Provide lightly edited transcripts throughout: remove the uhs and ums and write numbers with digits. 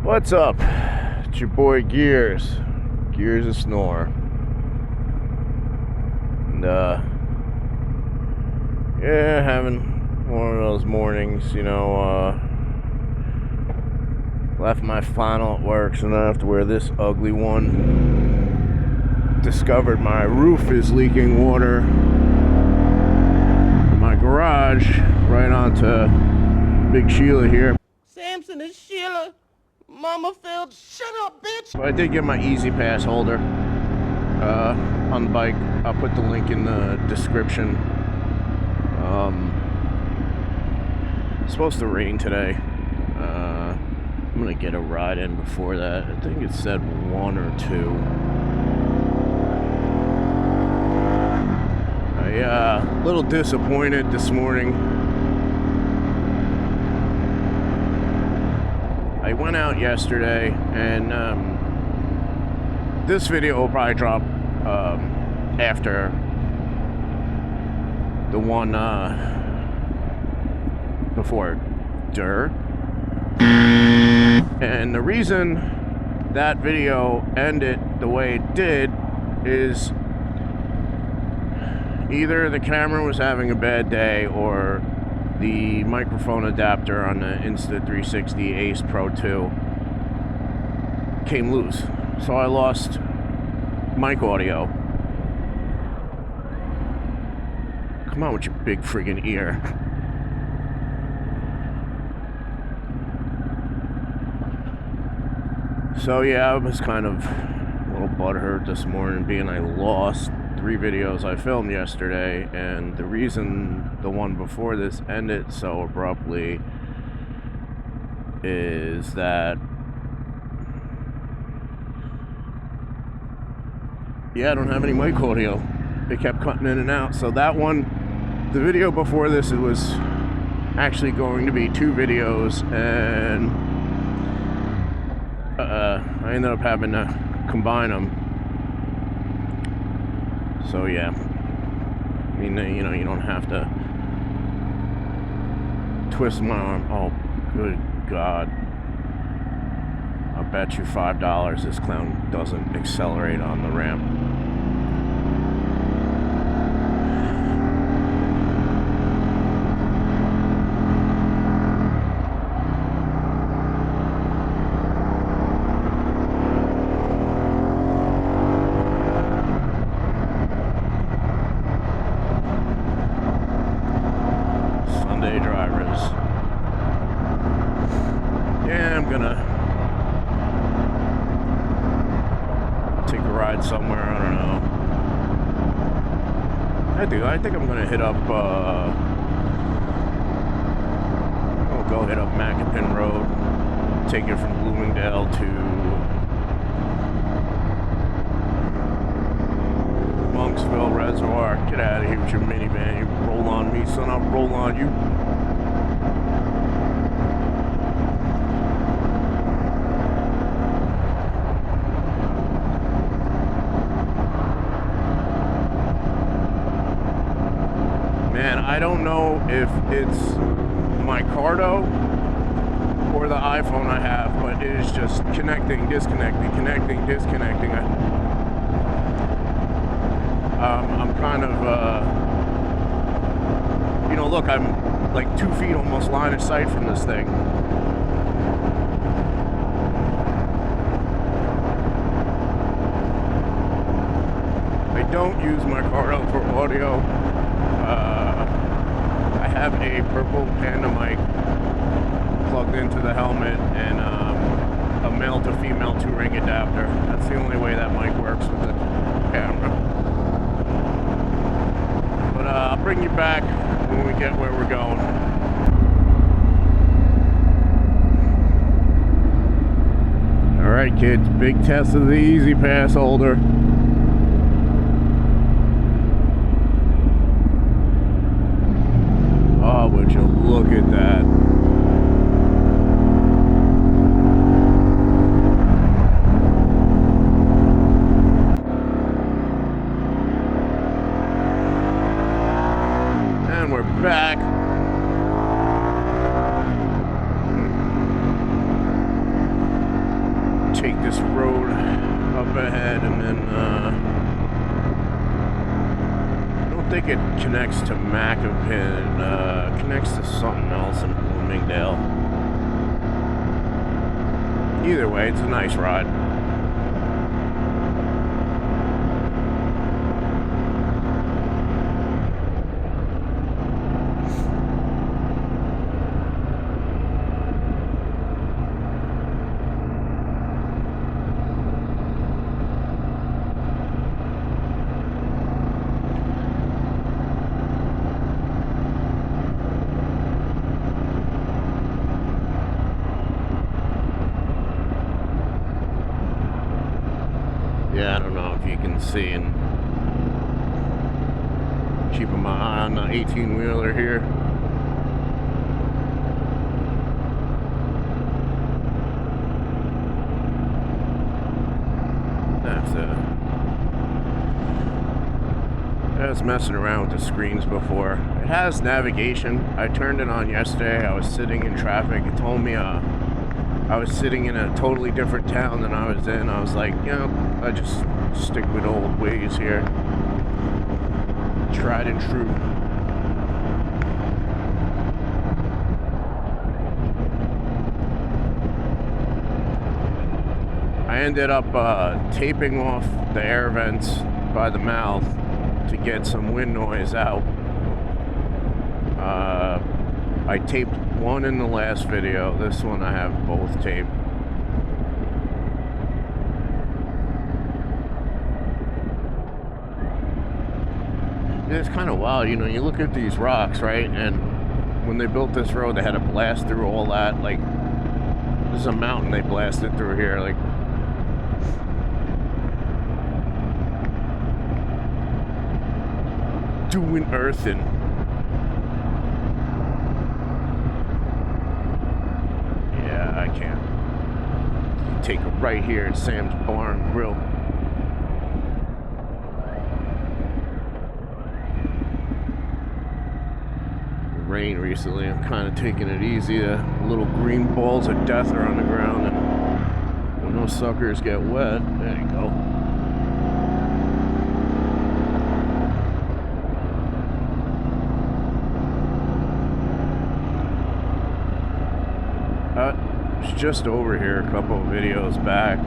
What's up? It's your boy Gears and Snore. And yeah, having one of those mornings, left my flannel at work, so now I have to wear this ugly one. Discovered my roof is leaking water in my garage right onto Big Sheila here. Samson and Sheila, Mama Field, shut up, bitch! So I did get my Easy Pass holder on the bike. I'll put the link in the description. It's supposed to rain today. I'm gonna get a ride in before that. I think it said 1 or 2. A little disappointed this morning. I went out yesterday, and this video will probably drop after the one before Durr. And the reason that video ended the way it did is either the camera was having a bad day or the microphone adapter on the Insta360 Ace Pro 2 came loose. So I lost mic audio. Come on with your big friggin' ear. So yeah, I was kind of a little butthurt this morning, being I lost 3 videos I filmed yesterday, and the reason the one before this ended so abruptly is that I don't have any mic audio. It kept cutting in and out. So that one, the video before this, it was actually going to be 2 videos, and I ended up having to combine them. So yeah, I mean, you don't have to twist my arm. Oh, good God. I'll bet you $5 this clown doesn't accelerate on the ramp. Drivers. Yeah, I'm gonna take a ride somewhere. I don't know. I think I'm gonna hit up I'll go hit up Macapin Road, take it from Bloomingdale to Monksville, Reservoir. Get out of here with your minivan. You roll on me, son. I'll roll on you. Man, I don't know if it's my Cardo or the iPhone I have, but it is just connecting, disconnecting, connecting, disconnecting. I'm kind of, look, I'm like 2 feet almost line of sight from this thing. I don't use my Cardo for audio. I have a purple Panda mic plugged into the helmet and a male to female 2-ring adapter. That's the only way that mic works with the camera. But I'll bring you back when we get where we're going. Alright kids, big test of the Easy Pass holder. Oh, would you look at that. And we're back. take this road up ahead, and then I don't think it connects to Macapin. Connects to something else in Bloomingdale. Either way, it's a nice ride. Yeah, I don't know if you can see, and keeping my eye on the 18-wheeler here. I was messing around with the screens before. It has navigation. I turned it on yesterday. I was sitting in traffic. It told me I was sitting in a totally different town than I was in. I was like, you know, I just stick with old ways here. Tried and true. I ended up taping off the air vents by the mouth to get some wind noise out. I taped one in the last video. This one I have both taped. It's kind of wild, you know, you look at these rocks, right? And when they built this road, they had to blast through all that. Like, there's a mountain they blasted through here. Like, doing earthing. Yeah, I can't. Take it right here at Sam's Barn Grill. Rain recently. I'm kind of taking it easy. The little green balls of death are on the ground, and when those suckers get wet, there you go. It's just over here a couple of videos back.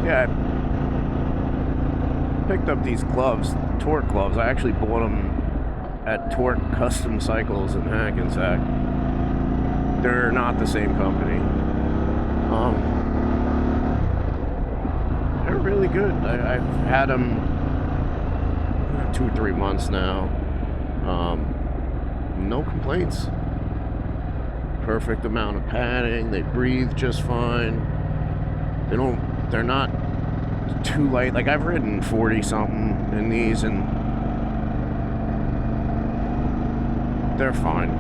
Yeah, I picked up these gloves, torque gloves. I actually bought them at Torque Custom Cycles in Hackensack. They're not the same company. They're really good. I've had them 2 or 3 months now. No complaints. Perfect amount of padding. They breathe just fine. They're not too light. Like, I've ridden 40 something in these, and they're fine.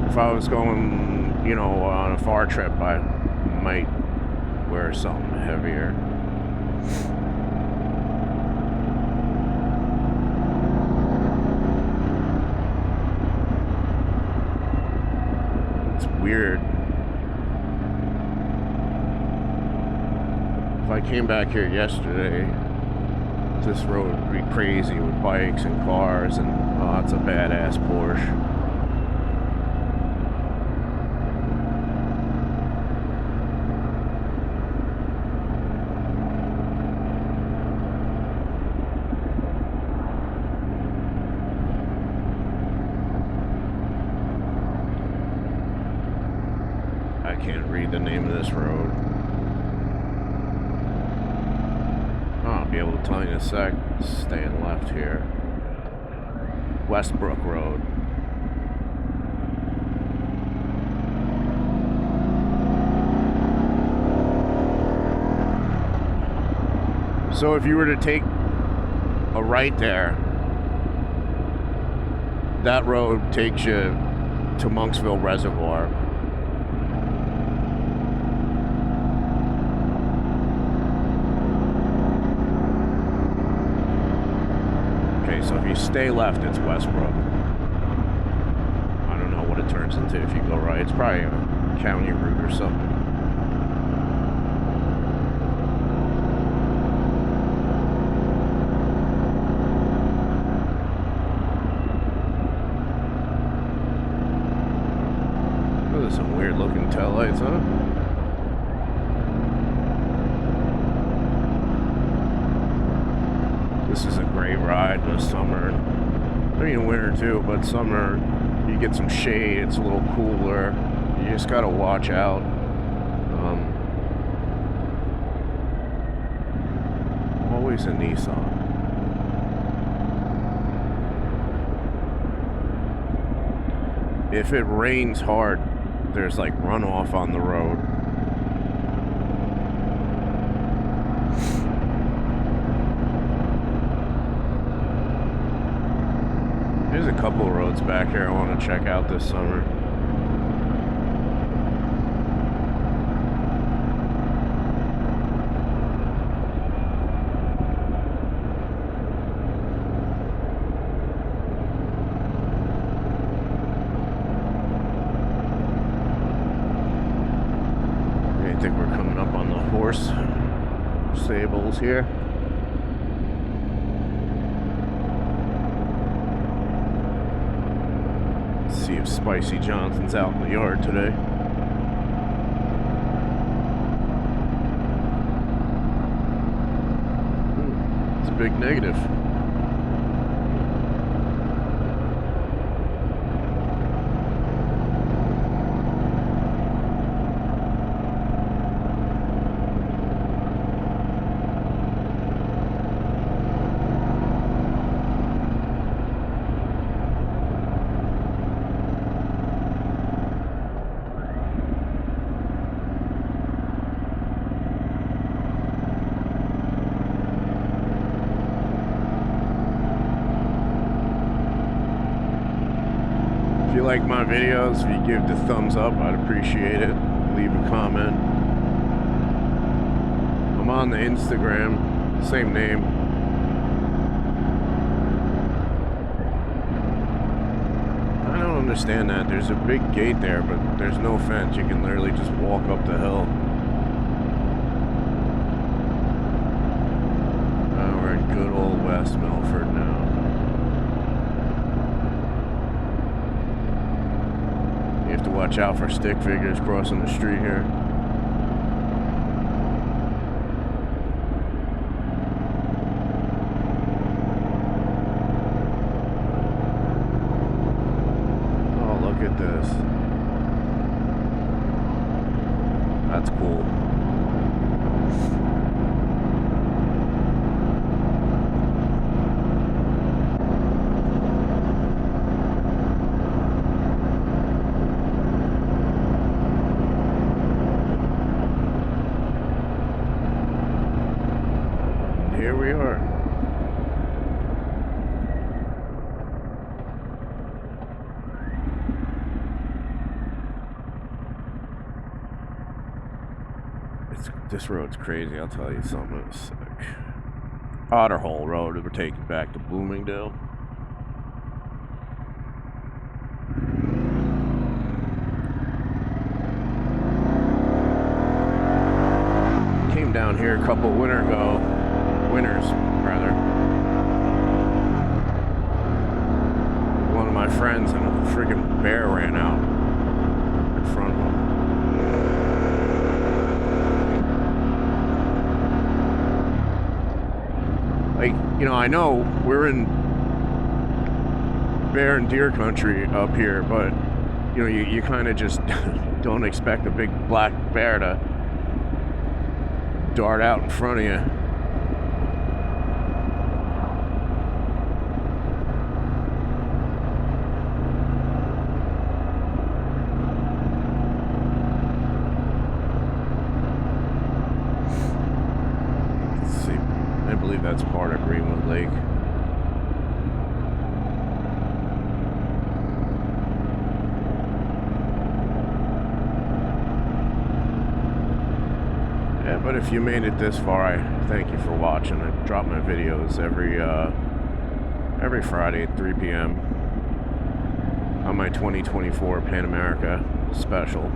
If I was going, you know, on a far trip, I might wear something heavier. It's weird. If I came back here yesterday, this road would be crazy with bikes and cars, and oh, it's a badass Porsche. I can't read the name of this road. I'll be able to tell you in a sec. Staying left here. Westbrook Road. So if you were to take a right there, That road takes you to Monksville Reservoir. Okay, so if you stay left, it's Westbrook. I don't know what it turns into if you go right. It's probably a county route or something. Those are some weird looking taillights, huh? This is a great ride this summer. I mean, winter too, but summer you get some shade. It's a little cooler. You just gotta watch out. Always a Nissan. If it rains hard, there's like runoff on the road. There's a couple of roads back here I want to check out this summer. I think we're coming up on the horse stables here. See if Spicy Johnson's out in the yard today. It's a big negative. If you like my videos, if you give the thumbs up, I'd appreciate it. Leave a comment. I'm on the Instagram, same name. I don't understand that. There's a big gate there, but there's no fence. You can literally just walk up the hill. We're in good old West Milford now. You have to watch out for stick figures crossing the street here. Oh, look at this. That's cool. Here we are. This road's crazy, I'll tell you something. It's sick. Otterhole Road, we're taking back to Bloomingdale. Came down here a couple winters rather. One of my friends and a friggin' bear ran out in front of him. Like, you know, I know we're in bear and deer country up here, but you know, you kind of just don't expect a big black bear to dart out in front of you. I believe that's part of Greenwood Lake. Yeah, but if you made it this far, I thank you for watching. I drop my videos every Friday at 3 p.m. on my 2024 Pan America special.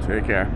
Take care.